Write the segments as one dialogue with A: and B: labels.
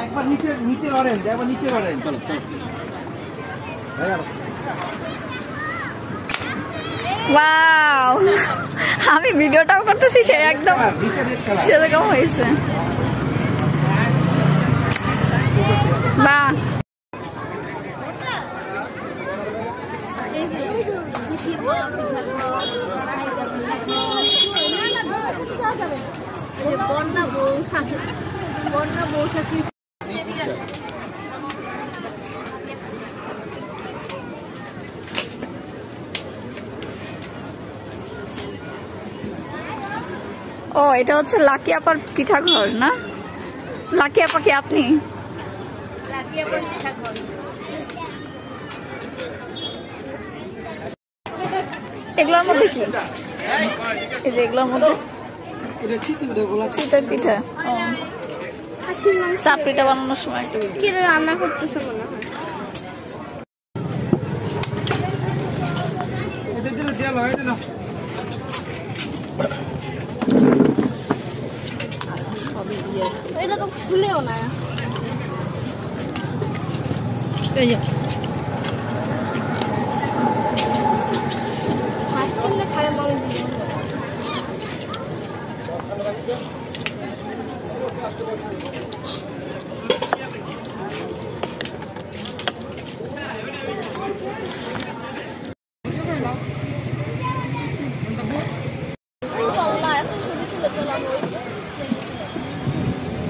A: একবার নিচে অরেঞ্জ, একবার নিচে অরেঞ্জ। চলো
B: ওয়াও, আমি ভিডিওটাও করতেছি, সে একদম সেরকম হয়েছে। বাহ, ও এটা হচ্ছে লাকি আপার পিঠা ঘর না? লাকি আপা কি আপনি? এগুলোর মধ্যে কি? এই যে এগুলোর মধ্যে চিতই পিঠা। ও চাপড়িটা বানানোর সময় একটু
C: রান্না করতেছে মনে হয়। এটা তো খুলেও না। এই যে মাছ কেমনে খায় মাছ দিয়ে।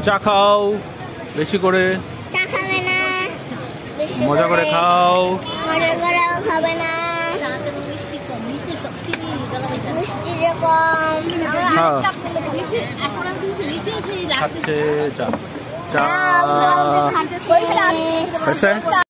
D: চা খাও বেশি করে,
C: চা খাবে না,
D: মজা করে খাও,
C: মজা করেও খাবে না, মিষ্টি যে কম।
D: খাচ্ছে চা। চা
C: খাচ্ছে